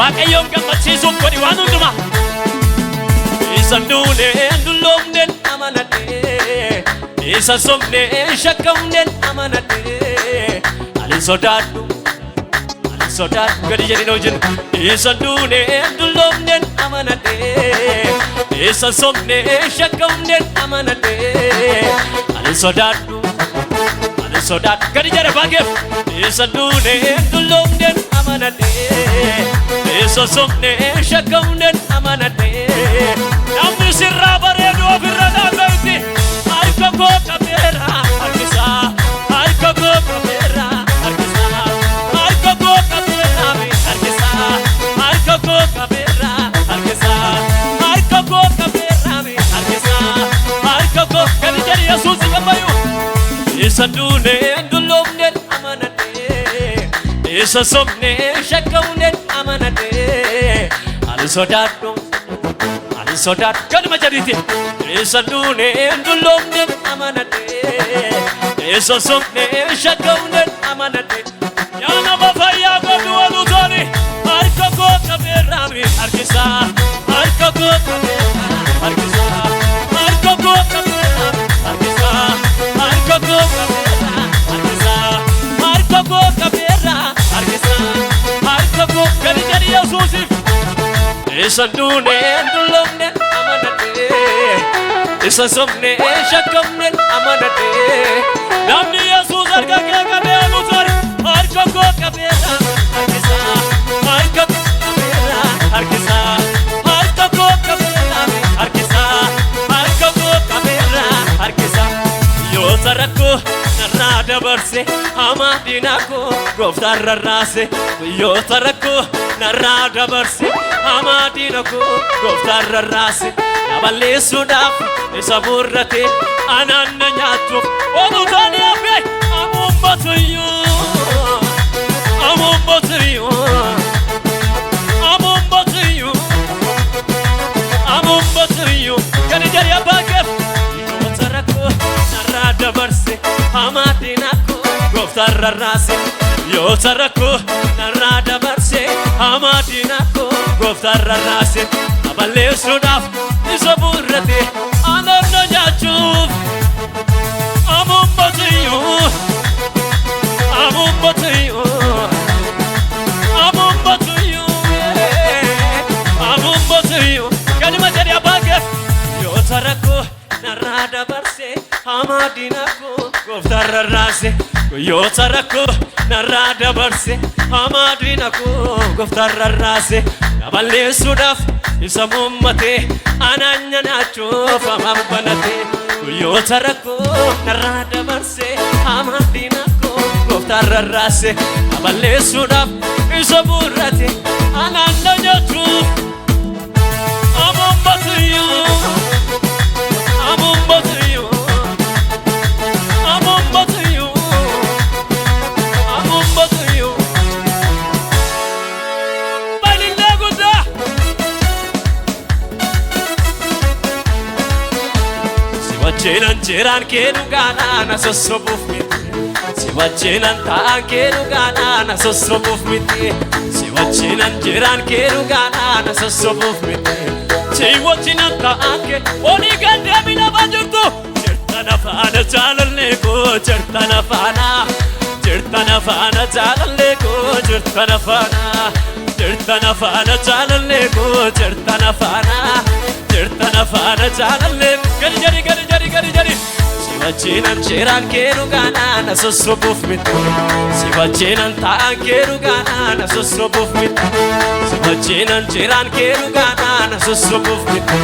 waaqayyoon gammachiisuuf godhi waan hundumaa isa duuneen dulloomneen amanadhee isa somneen shakkamneen amanadhee ani sodaadhu gadi jedhin hojin isa duuneen dulloomneen amanadhee isa somneen shakkamneen amanadhee ani sodaadhu gadi jedhe bageef isa duuneen dulloomneen amanadhee isa somneen shakkamneen amanadhee namni sirraa bareedu ofirra dhaabetti harka koo qabeera harkisaa harka koo qabeera harkisaa harka koo qabeera harkisaa harka koo qabeera harkisaa harka koo qabeera harkisaa harka koo gadi jedhe Yesuus gammayu isa duuneen dulloomneen amanadhee isa somneen shakkamneen amanadhee ani sodaadhu kaduma jedhiti isa duuneen dulloomneen amanadhee isa somneen shakkamneen amanadhee yaa nama fayyaa godhu waluutoni harka koo qabeera harkisaa harka koo qabeera harkisaa harka koo qabeera harkisaa harka koo qabeera harkisaa harka koo qabeera harkisaa harka koo gadi jedhi Yesuusiif isa duuneen dulloomneen amanadhee isa somneen shakkamneen amanadhee namni Yesuus harka kee qabee aluutoni harka koo qabeera harkisaa harka koo qabeera harkisaa harka koo qabeera harkisaa harka koo qabeera harkisaa yoo tarakko narraa dabarse hamaa diinaa koo gooftaan rarraase yoo tarakko narraa dabarse hamaa diina koo gooftaan rarraase na balleessuudhaaf isa murrate anaan na nyaatuuf ooluutaani hafe amuummatuyyuu gadi jedhi abbaa keef yoo tarakko narraa dabarse hamaa diinaa koo gooftaan rarraase yoo tarakko narraa dabarse hamaa diinaa koo gooftaan rarraase na balleessuudhaaf isa murrate anaan na nyaachuuf amuummatuyyuu kaduma jedhi abbaa keef yoo tarakko narraa dabarse hamaa diinaa koo gooftaan rarraase yoo tarakko narraa dabarse hamaa diinaa koo gooftaan rarraase na balleessuudhaaf isa muummate anaan nyaachuuf hamaan banate yoo tarakko narraa dabarse hamaa diinaa koo gooftaan rarraase na balleessuudhaaf isa murrate anaan na nyaachuuf Siwachinan jiran keenu gaana sossobuuf miti siwachinan ta'an keenu gaana sossobuuf miti siwachinan jiran keenu gaana sossobuuf miti siwachinan ta'an ke oni gandemi nama jirtu jirtan afaana jaalallee koo jirtan afaana jaalallee koo jirtan afaana jaalallee koo jirtan afaana jaalallee gadi jedhi siwachinan jiran keenu gaana sossobuuf miti siwachinan ta'an keenu gaana sossobuuf miti siwachinan jiran keenu gaana sossobuuf miti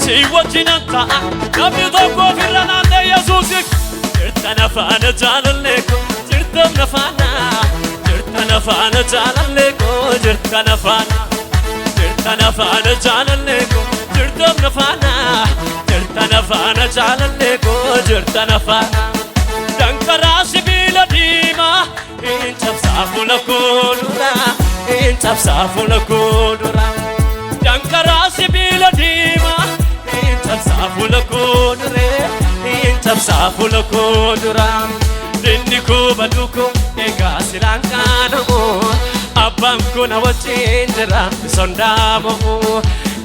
siwachinan ta'an namni tokko ofirra naannee Yesuusiif jirtan afaana jaalallee koo jirtan afaana jaalallee koo jirtan afaana jaalallee koo jirtan afaana jaalallee koo jirtan afaana dankaraa sibiila diimaa hin cabsaa fuula koo dura hin cabsaa fuula koo dura dankaraa sibiila diimaa hin cabsaa fuula koo dura hin cabsaa fuula koo dura dinni koo baduko egaa siraan kaanamoo Gurbaan kun wajjin jira sondaamu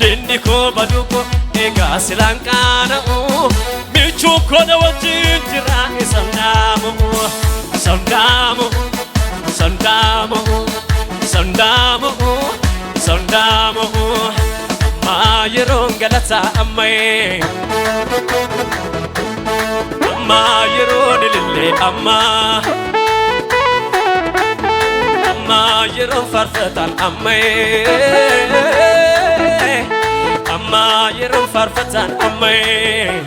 dinni koo baduuko egaa silaan qaana'u michuu koo wajjin jira sondaamu sondaamu sondaamu sondaamu sondaamu ammaa yeroon galata ammayee ammaa yeroon ilillee ammaa ammaa yeroon farfatan ammayee ammaa yeroon farfatan ammayee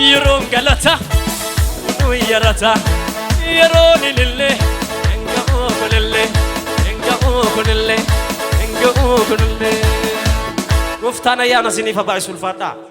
yeroon galata nu yarata yeroon ilillee enga okulillee enga okulillee enga okulillee Gooftaan ayyaana isiniif haa baay'isu ulfaadhaa.